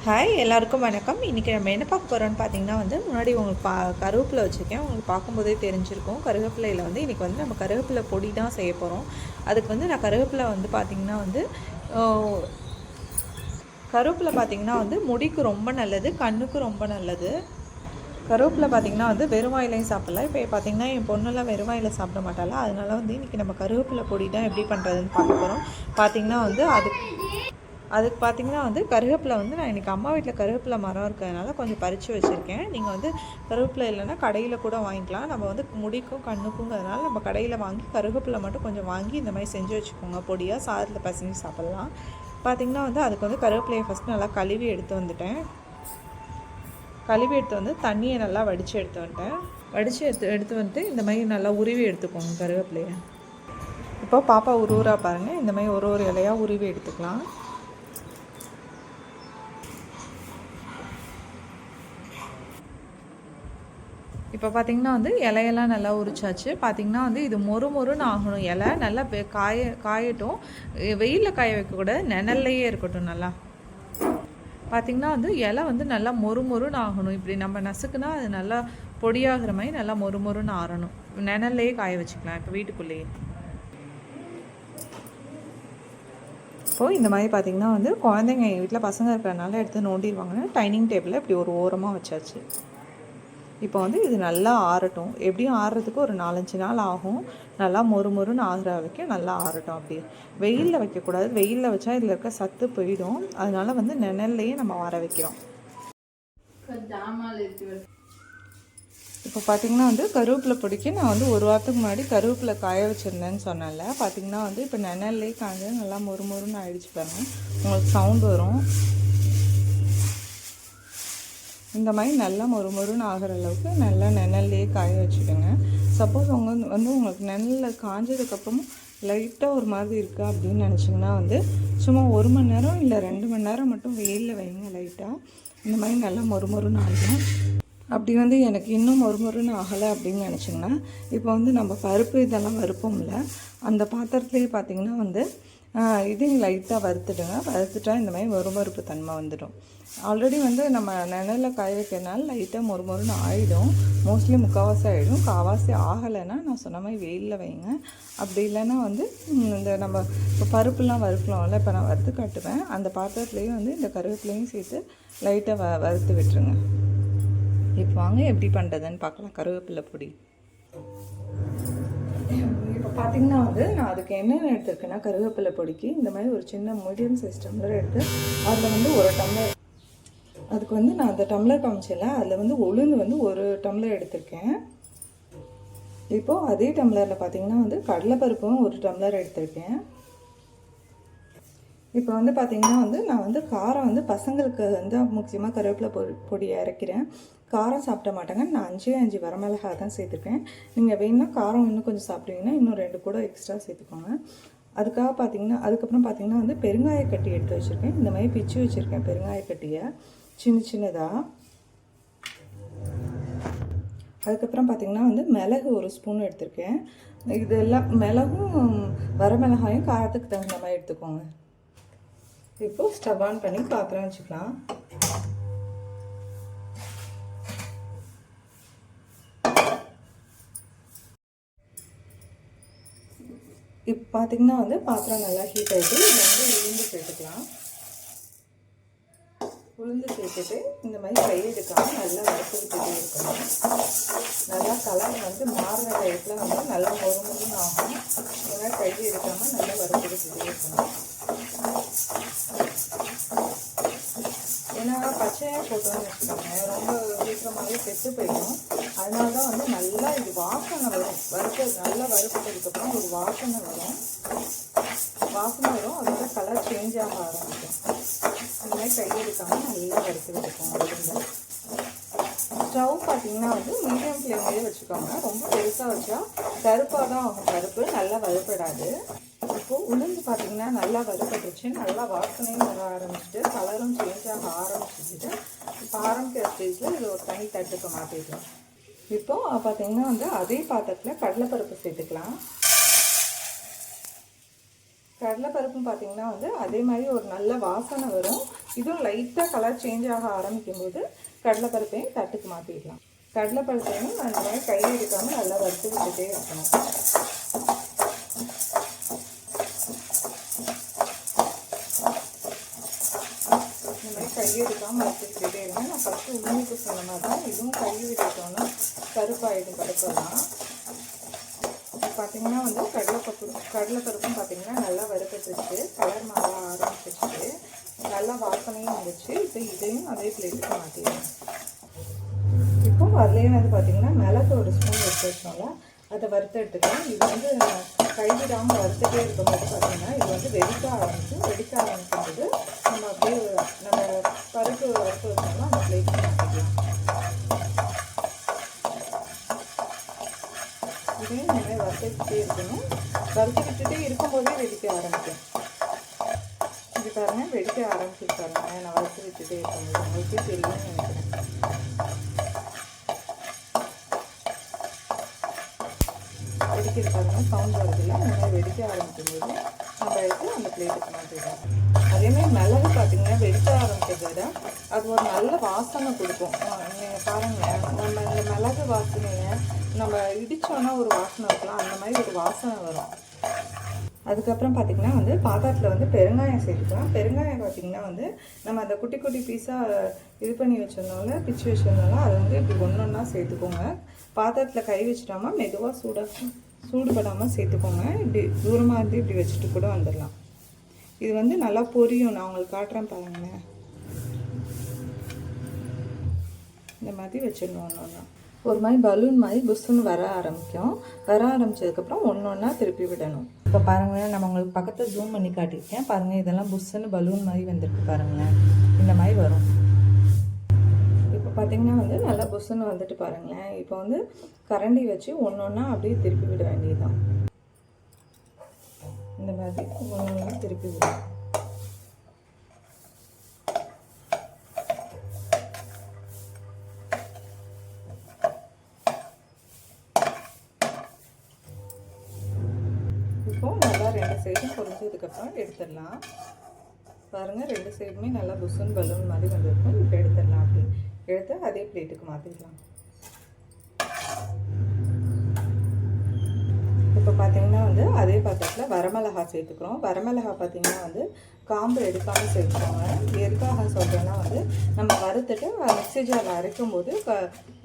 Hi எல்லாருக்கும் வணக்கம். இன்றைக்கி நம்ம என்ன பார்க்க போகிறோன்னு பார்த்தீங்கன்னா முன்னாடி உங்களுக்கு கருவேப்பிலை வச்சுருக்கேன். உங்களுக்கு பார்க்கும்போதே தெரிஞ்சிருக்கும். கருவேப்பிலையில் இன்றைக்கி நம்ம கருவேப்பிலை பொடி தான் செய்ய போகிறோம். அதுக்கு நான் கருவேப்பிலை பார்த்திங்கன்னா கருவேப்பிலை பார்த்திங்கன்னா முடிக்கு ரொம்ப நல்லது, கண்ணுக்கு ரொம்ப நல்லது. கருவேப்பிலை பார்த்திங்கன்னா வெறும் வாயிலையும் சாப்பிட்லாம். இப்போ பார்த்திங்கன்னா என் பொண்ணெல்லாம் வெறும் வாயில் சாப்பிட மாட்டாளா, அதனால் இன்றைக்கி நம்ம கருவேப்பிலை பொடி தான் எப்படி பண்ணுறதுன்னு பார்க்க போகிறோம். பார்த்திங்கன்னா அதுக்கு பார்த்திங்கன்னா கருவேப்பிலை நான் இன்றைக்கி அம்மா வீட்டில் கருவேப்பிலை மரம் இருக்கிறதுனால கொஞ்சம் பறித்து வச்சுருக்கேன். நீங்கள் கருவேப்பிலை இல்லைன்னா கடையில் கூட வாங்கிக்கலாம். நம்ம முடிக்கும் கண்ணுக்குங்கிறதுனால நம்ம கடையில் வாங்கி கருவேப்பிலை மட்டும் கொஞ்சம் வாங்கி இந்த மாதிரி செஞ்சு வச்சுக்கோங்க. பொடியாக சாதத்தில் பசங்க சாப்பிட்லாம். பார்த்திங்கன்னா அதுக்கு கருவேப்பிலையை ஃபஸ்ட்டு நல்லா கழுவி எடுத்து வந்துட்டேன். கழுவி எடுத்து தண்ணியை நல்லா வடித்து எடுத்து வந்துட்டேன். எடுத்து வந்துட்டு இந்த மாதிரி நல்லா உருவி எடுத்துக்கோங்க கருவேப்பிலையை. இப்போ பாப்பா உருவராக பாருங்கள். இந்த மாதிரி ஒரு இலையாக உருவி எடுத்துக்கலாம். இப்போ பார்த்திங்கன்னா இலையெல்லாம் நல்லா உரிச்சாச்சு. பார்த்திங்கன்னா இது மொறுன்னு ஆகணும். இலை நல்லா காயட்டும். வெயிலில் காய வைக்கக்கூடாது, நிழல்லையே இருக்கட்டும். நல்லா பார்த்திங்கன்னா இலை நல்லா மொறுன்னு ஆகணும். இப்படி நம்ம நசுக்குனா அது நல்லா பொடியாகிற மாதிரி நல்லா மொறுன்னு ஆறணும். நிழல்லையே காய வச்சுக்கலாம். இப்போ வீட்டுக்குள்ளேயே இப்போது இந்த மாதிரி பார்த்திங்கன்னா குழந்தைங்க எங்கள் வீட்டில் பசங்க இருக்கிறதுனால எடுத்து நோண்டிடுவாங்கன்னு டைனிங் டேபிளில் இப்படி ஒரு ஓரமாக வச்சாச்சு. இப்போ இது நல்லா ஆறட்டும். எப்படியும் ஆறுறதுக்கு ஒரு 4-5 நாள் ஆகும். நல்லா மொறுன்னு ஆகிற வரைக்கும் நல்லா ஆறட்டும். அப்படியே வெயிலில் வைக்கக்கூடாது. வெயிலில் வச்சா இதில் இருக்க சத்து போயிடும். அதனால் நிழல்லையே நம்ம ஆற வைக்கிறோம். இப்போ பார்த்திங்கன்னா கருவேப்பிலை பொடிக்கு நான் ஒரு வாரத்துக்கு முன்னாடி கருவேப்பிலை காய வச்சுருந்தேன்னு சொன்னேன்ல. பார்த்திங்கன்னா இப்போ நிழல்லையே காஞ்சு நல்லா மொறுன்னு ஆகிடுச்சு பாருங்கள். உங்களுக்கு சவுண்டு வரும். இந்த மாதிரி நல்லா மொறுன்னு ஆகிற அளவுக்கு நல்லா நிழல்லையே காய வச்சுடுங்க. சப்போஸ் உங்களுக்கு நிழலில் காஞ்சதுக்கப்புறமும் லைட்டாக ஒரு மாதிரி இருக்கா அப்படின்னு நினச்சிங்கன்னா சும்மா 1 மணி நேரம் இல்லை 2 மணி நேரம் மட்டும் வெயிலில் வைங்க. லைட்டாக இந்த மாதிரி நல்லா மொறுன்னு ஆகும். அப்படி எனக்கு இன்னும் மொறுன்னு ஆகலை அப்படின்னு நினச்சிங்கன்னா இப்போ நம்ம பருப்பு இதெல்லாம் வறுப்போம்ல, அந்த பாத்திரத்துலேயே பார்த்திங்கன்னா இதையும் லைட்டாக வறுத்துடுங்க. வறுத்துட்டா இந்த மாதிரி மொறுமொறுப்பு தன்மை வந்துடும். ஆல்ரெடி நம்ம நிழலில் காய வைக்கிறதுனால லைட்டாக மொறுன்னு ஆகிடும். மோஸ்ட்லி முக்கால்வாசி ஆகிடும். கால்வாசி ஆகலைன்னா நான் சொன்ன மாதிரி வெயிலில் வைங்க. அப்படி இல்லைன்னா இந்த நம்ம இப்போ பருப்புலாம் வறுக்கலாம்ல, இப்போ நான் வறுத்து காட்டுவேன். அந்த பாத்திரத்துலேயும் இந்த கருவேப்பிலையும் சேர்த்து லைட்டாக வறுத்து விட்டுருங்க. இப்போ வாங்க எப்படி பண்ணுறதுன்னு பார்க்கலாம். கருவேப்பிலை பொடி இப்போ பார்த்திங்கன்னா நான் அதுக்கு என்னென்ன எடுத்துருக்கேன்னா, கருவேப்பிலை பொடிக்கு இந்த மாதிரி ஒரு சின்ன மீடியம் சைஸ் டம்ளர் எடுத்து அதில் 1 டம்ளர், அதுக்கு நான் அந்த டம்ளர் காமிச்சல, அதில் உளுந்து 1 டம்ளர் எடுத்திருக்கேன். இப்போது அதே டம்ளரில் பார்த்திங்கன்னா கடலைப்பருப்பும் 1 டம்ளர் எடுத்திருக்கேன். இப்போ பார்த்திங்கன்னா நான் காரம் பசங்களுக்கு முக்கியமாக கருவேப்பிலை பொடி இறக்கிறேன். காரம் சாப்பிட மாட்டாங்க. நான் 5 வரமிளகாய் தான் சேர்த்துருக்கேன். நீங்கள் வேணுன்னா காரம் இன்னும் கொஞ்சம் சாப்பிடுவீங்கன்னா இன்னும் 2 கூட எக்ஸ்ட்ரா சேர்த்துக்கோங்க. அதுக்காக அதுக்கப்புறம் பார்த்திங்கன்னா பெருங்காயக்கட்டி எடுத்து வச்சுருக்கேன். இந்த மாதிரி பிச்சு வச்சுருக்கேன் பெருங்காயக்கட்டியை சின்னதாக. அதுக்கப்புறம் பார்த்திங்கன்னா மிளகு 1 ஸ்பூன் எடுத்திருக்கேன். இதெல்லாம் மிளகும் வரமிளகாயும் காரத்துக்கு தகுந்த மாதிரி எடுத்துக்கோங்க. இப்போது ஸ்டவ் ஆன் பண்ணி பாத்திரம் வச்சுக்கலாம். இப்போ பார்த்திங்கன்னா பாத்திரம் நல்லா ஹீட் ஆகிட்டு இதில் உளுந்து சேர்த்துக்கலாம். உளுந்து சேர்த்துட்டு இந்த மாதிரி கை எடுக்காமல் நல்லா வறுத்துக்கிட்டே இருக்கணும். நல்லா கலர் மாறுற டைப்பில் நல்லா மொறுன்னு ஆகும். இந்த மாதிரி கை எடுக்காமல் நல்லா வறுத்துக்கிட்டே இருக்கணும். ஏன்னா பச்சையாக போட்டோன்னு வச்சுக்கோங்க, ரொம்ப சீக்கிரமாகவே கெட்டு போயிடும். அதனால தான் நல்லா இது வாசனை வரும். நல்லா வறுத்ததுக்கப்புறம் ஒரு வாசனை வரும். அதோட கலர் சேஞ்ச் ஆக ஆரம்பிக்கும். இந்த மாதிரி கை எடுக்காமல் நல்லா வறுத்து விட்டுக்கோங்க. ஸ்டவ் பார்த்திங்கன்னா மீடியம் ஃப்ளேம்லேயே வச்சுக்கோங்க. ரொம்ப பெருசாக வச்சா கருப்பாக தான் ஆகும். பருப்பு நல்லா வறுப்படாது. இப்போது உளுந்து பார்த்திங்கன்னா நல்லா வறுப்பட்டுச்சு. நல்லா வாசனையும் வர ஆரம்பிச்சுட்டு கலரும் சேஞ்ச் ஆக ஆரம்பிச்சுட்டு இப்போ ஆரம்பிக்கிற ஸ்டேஜில் இது ஒரு தனி தட்டுக்கு மாற்றிக்கலாம். இப்போது பார்த்திங்கன்னா வந்து, அதே பாத்திரத்தில் கடலைப்பருப்பு சேர்த்துக்கலாம். கடலைப்பருப்பு சேர்த்துட்டு இந்த மாதிரி கை எடுக்காமல் நல்லா வறுத்துக்கிட்டே இருக்கணும். நல்லா கலர் வந்து மாறுற டைப்பில் நல்லா வறுப்பட்டுச்சு. நல்லா வாசனையும் வர ஆரம்பிச்சிட்டு கலரும் சேஞ்ச் ஆக ஆரம்பிச்சிட்டு இப்போ பார்த்திங்கன்னா அதே பாத்திரத்தில் கடலைப்பருப்பு சேர்த்துக்கலாம். இப்போ அதே பாத்திரத்தில் கடலைப்பருப்பு சேர்த்துட்டு இந்த மாதிரி கை எடுக்காமல் நல்லா வறுத்துக்கிட்டே இருக்கணும். நல்லா கலர் வந்து மாறுற டைப்பில் நல்லா வறுப்பட்டுச்சு. நல்லா வாசனையும் வர ஆரம்பிச்சிட்டு கலரும் சேஞ்ச் ஆக ஆரம்பிச்சிட்டு இப்போ ஆரம்பிக்கிற ஸ்டேஜில் இது ஒரு தனி தட்டுக்கு மாற்றிக்கலாம். இப்போ பார்த்திங்கன்னா வந்து அதே பாத்திரத்தில் கடலைப்பருப்பு சேர்த்துக்கலாம். கடலைப்பருப்பும் பார்த்திங்கன்னா வந்து அதே மாதிரி ஒரு நல்ல வாசனை வரும். இதுவும் லைட்டாக கலர் சேஞ்ச் ஆக ஆரம்பிக்கும் போது கடலைப்பருப்பையும் தட்டுக்கு மாற்றிடலாம். கடலைப்பருப்பையும் அந்த மாதிரி கையை எடுக்காமல் நல்லா வறுத்து விட்டுட்டே இருக்கணும். இந்த மாதிரி கையை எடுக்காமல் வறுத்துக்கிட்டே இருங்க. நான் ஃபஸ்ட்டு உண்மைக்கு சொன்ன மாதிரி தான் இதுவும் கையை விட்டுட்டோன்னா கருப்பாயிடும் பருப்பெல்லாம். பார்த்திங்கன்னா வந்து கடலைப்பருப்பும் பார்த்திங்கன்னா நல்லா வறுத்துட்டு கலர் மாற ஆரம்பிச்சிட்டு நல்லா வாசனையும் வந்துச்சு. இப்போ இதையும் அதே பிளேட்டுக்கு மாற்றிடுவேன். இப்போ அதுலேயும் வந்து பார்த்திங்கன்னா மிளகு ஒரு ஸ்பூன் எடுத்து வச்சோம்ல, அதை வறுத்து எடுத்துக்கலாம். இது வந்து கைவிடாமல் வறுத்துட்டே இருக்கும்போது பார்த்திங்கன்னா இது வந்து வெடிக்க ஆரம்பிக்கும்போது நம்ம அப்படியே நம்ம பருப்பு வறுத்து வச்சோம்னா அந்த பிளேட்டுக்கு மாற்றிக்கலாம். இதையும் நிறைய வறுத்துக்கிட்டே இருக்கணும். வறுத்துக்கிட்டே இருக்கும்போதே வெடிக்க ஆரம்பிக்கும். இது பாருங்கள் வெடிக்க ஆரம்பிச்சிருக்காங்க. நான் வறுத்து விட்டுட்டே இருக்கும்போது உங்களுக்கே தெரியும்னு நினைக்கிறேன். வெடிக்கிறதுக்காக சவுண்ட் வருதுல்ல, அந்த மாதிரி வெடிக்க ஆரம்பிக்கும் போது நம்ம எடுத்து அந்த பிளேட்டுக்கு மாற்றிடுவோம். அதேமாதிரி மிளகு பார்த்திங்கன்னா வெடிக்க ஆரம்பிக்கிறத விட அது ஒரு நல்ல வாசனை கொடுக்கும். நீங்கள் பாருங்கள், நம்ம இந்த மிளகு வாசனையை நம்ம இடித்தோன்னா ஒரு வாசனை வைக்கலாம், அந்த மாதிரி ஒரு வாசனை வரும். அதுக்கப்புறம் பார்த்திங்கன்னா வந்து பாத்திரத்தில் வந்து பெருங்காயம் சேர்த்துக்கலாம். பெருங்காயம் பார்த்திங்கன்னா வந்து நம்ம அந்த குட்டி குட்டி பீஸாக இது பண்ணி வச்சுருந்தோம்ல, பிச்சு வச்சுருந்தோம்ல, அதை வந்து இப்படி ஒன்றா சேர்த்துக்கோங்க. பாத்திரத்தில் கை வச்சிடாமல் மெதுவாக சூடுபடாமல் சேர்த்துக்கோங்க. இப்படி தூரமாக இருந்து இப்படி வச்சுட்டு கூட வந்துடலாம். இது வந்து நல்லா பொரியும். நான் உங்களுக்கு காட்டுறேன் பாருங்களேன். இந்த மாதிரி வச்சிடணும். ஒன்று ஒரு மாதிரி பலூன் மாதிரி புஷ்ஷுன்னு வர ஆரம்பித்ததுக்கப்புறம் ஒன்றா திருப்பி விடணும். இப்போ பாருங்களேன், நம்ம உங்களுக்கு பக்கத்தில் ஜூம் பண்ணி காட்டியிருக்கேன் பாருங்கள். இதெல்லாம் புஷ்ஷுன்னு பலூன் மாதிரி வந்திருக்கு பாருங்களேன். இந்த மாதிரி வரும். இப்போ பார்த்திங்கன்னா வந்து நல்லா புஷ்ஷுன்னு வந்துட்டு பாருங்களேன். இப்போ வந்து கரண்டி வச்சு ஒன்றா அப்படியே திருப்பி விட வேண்டியதுதான். இந்த மாதிரி ஒன்றா திருப்பி விடும். இப்போ நல்லா ரெண்டு சைடும் பொரிஞ்சதுக்கப்புறம் எடுத்துடலாம். பாருங்கள், ரெண்டு சைடுமே நல்லா புஷ்ஷுன்னு பலூன் மாதிரி வந்துருக்கும். இப்போ எடுத்துடலாம். அப்படி எடுத்து அதே பிளேட்டுக்கு மாற்றிடலாம். இப்போ பார்த்திங்கன்னா வந்து அதே பாத்திரத்தில் வரமிளகா சேர்த்துக்கிறோம். வரமிளகா பார்த்திங்கன்னா வந்து காம்பு எடுக்காமல் சேர்த்துக்கோங்க. எதுக்காக சொல்கிறேன்னா வந்து நம்ம வறுத்துட்டு மிக்ஸி ஜாரில் அரைக்கும்போது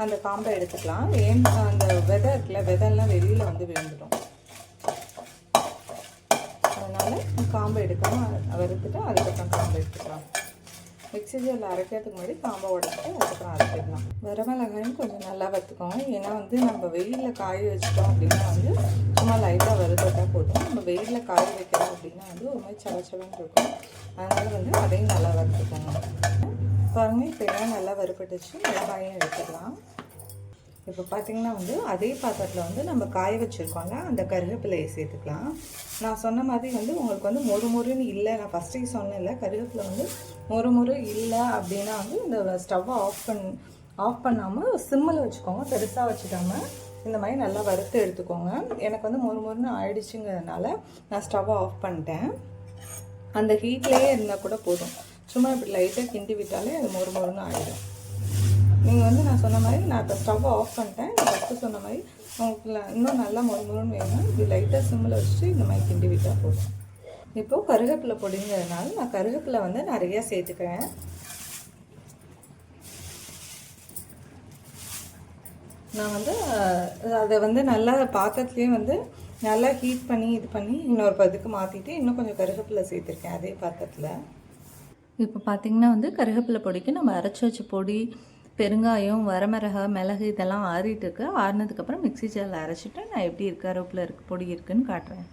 அந்த காம்பை எடுத்துக்கலாம். அந்த விதை இருக்குல்ல, விதைலாம் வெளியில் வந்து விழுந்துடும். அதனால் காம்பை எடுக்காமல் வறுத்துட்டு அதுக்கப்புறம் காம்பை எடுத்துக்கலாம். மிக்ஸி ஜாரில் அரைக்கிறதுக்கு முன்னாடி காம்பை உடச்சிட்டு அதுக்கப்புறம் அரைச்சிடலாம். வரமிளகாயும் கொஞ்சம் நல்லா வறுத்துக்கோங்க. ஏன்னா வந்து நம்ம வெயிலில் காய வச்சிட்டோம் அப்படின்னா வந்து சும்மா லைட்டாக வறுத்துட்டால் போதும். நம்ம வெயிலில் காய வைக்கிறோம் அப்படின்னா வந்து ஒரு மாதிரி சவச்சவன்னு இருக்கும். அதனால் வந்து அதையும் நல்லா வறுத்துக்கோங்க. பாருங்கள், இப்போ எல்லாம் நல்லா வறுப்பட்டுச்சு. மிளகாயும் எடுத்துக்கலாம். இப்போ பார்த்திங்கன்னா வந்து அதே பாத்திரத்தில் வந்து நம்ம காய வச்சுருக்கோம்ல, அந்த கருவேப்பிலையை சேர்த்துக்கலாம். நான் சொன்ன மாதிரி வந்து உங்களுக்கு வந்து மொறுன்னு இல்லை, நான் ஃபஸ்ட்டே சொன்னேன்ல, கருவேப்பிலை வந்து மொறு இல்லை அப்படின்னா வந்து இந்த ஸ்டவ்வை ஆஃப் பண்ணாமல் சிம்மில் வச்சுக்கோங்க. பெருசாக வச்சுக்காமல் இந்த மாதிரி நல்லா வறுத்து எடுத்துக்கோங்க. எனக்கு வந்து மொறுன்னு ஆயிடுச்சுங்கிறதுனால நான் ஸ்டவ்வை ஆஃப் பண்ணிட்டேன். அந்த ஹீட்லேயே இருந்தால் கூட போதும். சும்மா இப்படி லைட்டாக கிண்டி விட்டாலே அது மொறுன்னு ஆகிடும். நீங்கள் வந்து நான் சொன்ன மாதிரி நான் இப்போ ஸ்டவ்வை ஆஃப் பண்ணிட்டேன். நான் ஃபஸ்ட்டு சொன்ன மாதிரி உங்களுக்கு இன்னும் நல்லா மொறுன்னு வேணும். இப்படி லைட்டாக சிம்மில் வச்சுட்டு இந்த மாதிரி கிண்டி விட்டால் போதும். இப்போது கருவேப்பிலை பொடிங்கிறதுனால நான் கருவேப்பிலை வந்து நிறையா சேர்த்துக்கிறேன். நான் வந்து அதை வந்து நல்லா பாத்திரத்துலேயே வந்து நல்லா ஹீட் பண்ணி இது பண்ணி இன்னொரு பதுக்கு மாற்றிட்டு இன்னும் கொஞ்சம் கருவேப்பிலை சேர்த்துருக்கேன் அதே பாத்திரத்தில். இப்போ பார்த்திங்கன்னா வந்து கருவேப்பிலை பொடிக்கு நம்ம அரைச்சி வச்ச பொடி, பெருங்காயம், வரமிளகா, மிளகு இதெல்லாம் ஆறிட்டு இருக்கு. ஆறினதுக்கப்புறம் மிக்ஸி ஜாரில் அரைச்சிட்டு நான் எப்படி கருவேப்பிலை பொடி இருக்குன்னு காட்டுறேன்.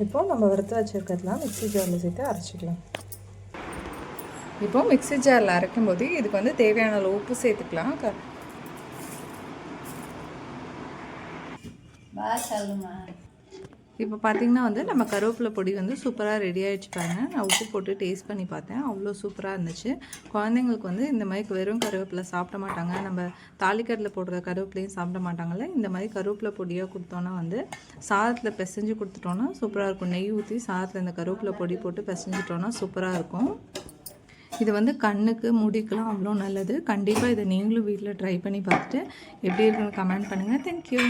இப்போது நம்ம வறுத்து வச்சுருக்கிறதுலாம் மிக்ஸி ஜாரில் சேர்த்து அரைச்சிக்கலாம். இப்போது மிக்ஸி ஜாரில் அரைக்கும்போது இதுக்கு வந்து தேவையான அளவு உப்பு சேர்த்துக்கலாம். இப்போ பார்த்திங்கன்னா வந்து நம்ம கருவேப்பிலை பொடி வந்து சூப்பராக ரெடி ஆகிடுச்சு பாருங்க. நான் உப்பு போட்டு டேஸ்ட் பண்ணி பார்த்தேன், அவ்வளோ சூப்பராக இருந்துச்சு. குழந்தைங்களுக்கு வந்து இந்த மாதிரி வெறும் கருவேப்பிலை சாப்பிட மாட்டாங்க, நம்ம தாளிக்கட்டில் போடுற கருவேப்பிலையும் சாப்பிட மாட்டாங்கள்ல. இந்த மாதிரி கருவேப்பிலை பொடியாக கொடுத்தோன்னா வந்து சாதத்தில் பிசைஞ்சு கொடுத்துட்டோன்னா சூப்பராக இருக்கும். நெய் ஊற்றி சாதத்தில் இந்த கருவேப்பிலை பொடி போட்டு பிசைஞ்சிட்டோன்னா சூப்பராக இருக்கும். இது வந்து கண்ணுக்கு முடிக்கெலாம் அவ்வளோ நல்லது. கண்டிப்பாக இதை நீங்களும் வீட்டில் ட்ரை பண்ணி பார்த்துட்டு எப்படி இருக்குன்னு கமெண்ட் பண்ணுங்கள். தேங்க்யூ.